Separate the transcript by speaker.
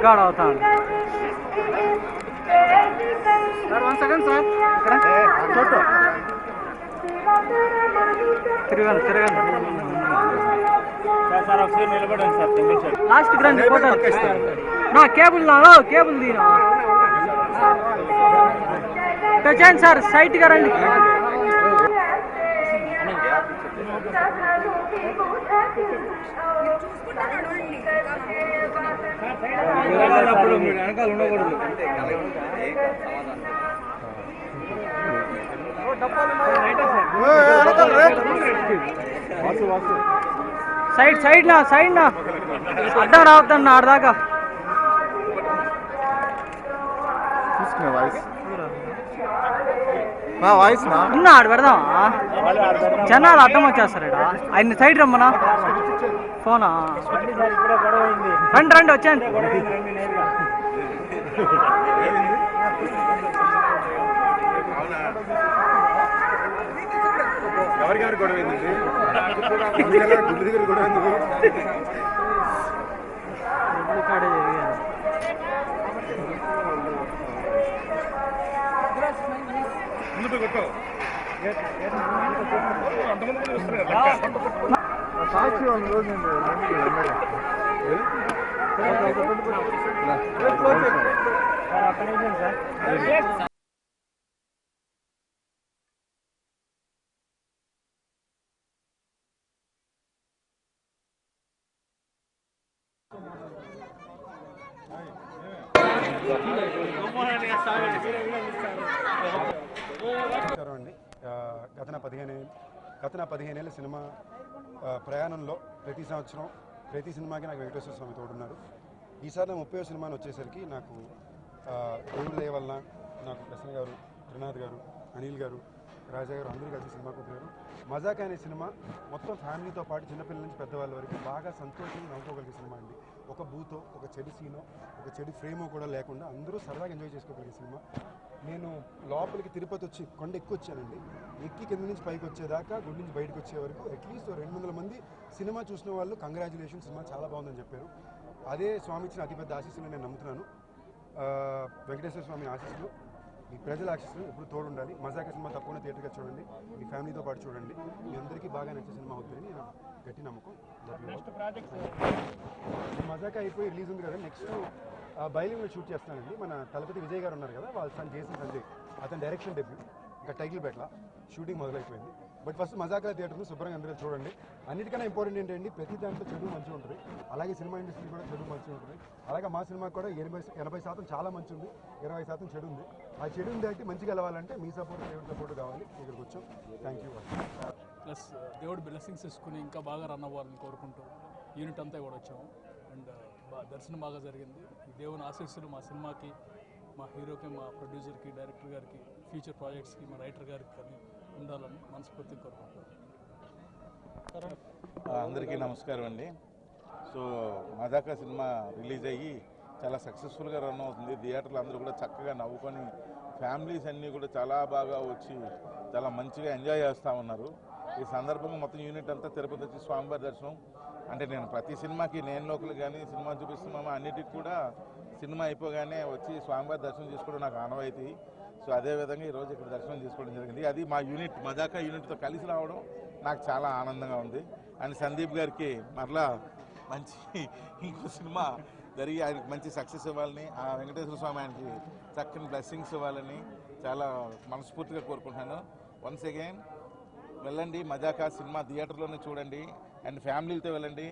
Speaker 1: Record అవుతాను sir. 1 second sir. Photo తిరగండి
Speaker 2: sir ఒకసారి నిలబడండి సార్.
Speaker 1: లాస్ట్కి రండి ఫోటో. నా కేబుల్ కేబుల్ దీనా చేయండి సార్. సైట్గా రండి.
Speaker 2: వెనకాల ఉండకూడదు.
Speaker 1: సైడ్ నా అడ్డం రావద్దన్న ఆడదాకా ఉన్నా ఆడ పెడదామా? జనాలు అడ్డం వచ్చేస్తారు. ఆయన సైడ్ రమ్మనా ఫోనా? రండి వచ్చేయండి.
Speaker 3: ఎవరికెవరు గొడవ గుడి దగ్గర గొడవ ముందు కొట్టు. అంతమంది సాక్షి రోజు అండి. గత 15 ఏళ్ళ సినిమా ప్రయాణంలో ప్రతి సంవత్సరం ప్రతి సినిమాకి నాకు వెంకటేశ్వర స్వామి తోడున్నారు. ఈసారి నా 30వ సినిమాని వచ్చేసరికి నాకు దేవుళ్ళ వల్ల నాకు ప్రసన్న గారు, త్రినాథ్ గారు, అనిల్ గారు, రాజా గారు అందరూ కలిసి సినిమా కొట్టారు. మజాక్ అనే సినిమా మొత్తం ఫ్యామిలీతో పాటు చిన్నపిల్లల నుంచి పెద్దవాళ్ళ వరకు బాగా సంతోషంగా నవ్వుకోగలిగే సినిమా అండి. ఒక బూతో, ఒక చెడు సీనో, ఒక చెడు ఫ్రేమో కూడా లేకుండా అందరూ సరదాగా ఎంజాయ్ చేసుకోగలిగే సినిమా. నేను లోపలికి తిరుపతి వచ్చి కొండ వచ్చానండి. ఎక్కి కింద నుంచి పైకి వచ్చేదాకా, గుడి నుంచి బయటకు వచ్చే వరకు అట్లీస్ట్ 200 మంది సినిమా చూసిన వాళ్ళు కంగ్రాచులేషన్, సినిమా చాలా బాగుందని చెప్పారు. అదే స్వామి ఇచ్చిన అతిపెద్ద ఆశీస్సులు నేను నమ్ముతున్నాను. వెంకటేశ్వర స్వామి ఆశీస్సులు, మీ ప్రజల ఆశీస్సులు ఎప్పుడు తోడు ఉండాలి. మజాకా సినిమా తప్పకుండా థియేటర్గా చూడండి, మీ ఫ్యామిలీతో పాటు చూడండి. మీ అందరికీ బాగా నచ్చే సినిమా అవుతుందని నేను గట్టి నమ్మకం. మజాకా అయిపోయి రిలీజ్ ఉంది కదా, నెక్స్ట్ బయలుదేరి షూట్ చేస్తానండి. మన తలపతి విజయ్ గారు ఉన్నారు కదా, వాళ్ళ సన్ జేసన్ సంజయ్, అతని డైరెక్షన్ డెబ్యూ. ఇంకా టైటిల్ పెట్టల, షూటింగ్ మొదలైపోయింది. బట్ ఫస్ట్ మజాకా థియేటర్ని శుభ్రంగా అందరూ చూడండి. అన్నిటికన్నా ఇంపార్టెంట్ ఏంటంటే ప్రతి దాంట్లో చెడు మంచిగా ఉంటుంది. అలాగే సినిమా ఇండస్ట్రీ కూడా చెడు మంచిగా ఉంటుంది. అలాగే మా సినిమాకి కూడా 80% చాలా మంచి ఉంది, 20% చెడు ఉంది. ఆ చెడు ఉంది అంటే మంచిగా వెళ్ళాలంటే మీ సపోర్ట్, దేవుడి సపోర్ట్ కావాలి. ఇక్కడికి వచ్చాం. Thank you.
Speaker 4: ప్లస్ దేవుడి బ్లెస్సింగ్స్ తీసుకుని ఇంకా బాగా రన్ అవ్వాలని కోరుకుంటూ యూనిట్ అంతా కూడా వచ్చాము. అండ్ దర్శనం బాగా జరిగింది. దేవుని ఆశీస్సులు మా సినిమాకి, మా హీరోకి, మా ప్రొడ్యూసర్కి, డైరెక్టర్ గారికి, ఫ్యూచర్ ప్రాజెక్ట్స్కి, మా రైటర్ గారికి కానీ ఉండాలని మనస్ఫూర్తిగా కోరుకుంటున్నాను.
Speaker 5: అందరికీ నమస్కారం అండి. సో మజాకా సినిమా రిలీజ్ అయ్యి చాలా సక్సెస్ఫుల్గా రన్ అవుతుంది. థియేటర్లు అందరూ కూడా చక్కగా నవ్వుకొని, ఫ్యామిలీస్ అన్నీ కూడా చాలా బాగా వచ్చి చాలా మంచిగా ఎంజాయ్ చేస్తూ ఉన్నారు. ఈ సందర్భంగా మొత్తం యూనిట్ అంతా తిరుపతి వచ్చి స్వామివారి దర్శనం, అంటే నేను ప్రతి సినిమాకి నేను లోకల్ కానీ సినిమా చూపిస్తున్నామా అన్నిటికి కూడా సినిమా అయిపోగానే వచ్చి స్వామివారి దర్శనం చేసుకోవడం నాకు ఆనవాయితీ. సో అదేవిధంగా ఈరోజు ఇక్కడ దర్శనం చేసుకోవడం జరిగింది. అది మా యూనిట్ మజాకా యూనిట్తో కలిసి రావడం నాకు చాలా ఆనందంగా ఉంది. అండ్ సందీప్ గారికి మరలా మంచి ఇంకో సినిమా జరిగి ఆయనకి మంచి సక్సెస్ ఇవ్వాలని, ఆ వెంకటేశ్వర స్వామి ఆయనకి చక్కని బ్లెస్సింగ్స్ ఇవ్వాలని చాలా మనస్ఫూర్తిగా కోరుకుంటున్నాను. వన్స్ అగైన్ వెళ్ళండి, మజాకా సినిమా థియేటర్లోనే చూడండి, అండ్ ఫ్యామిలీతో వెళ్ళండి.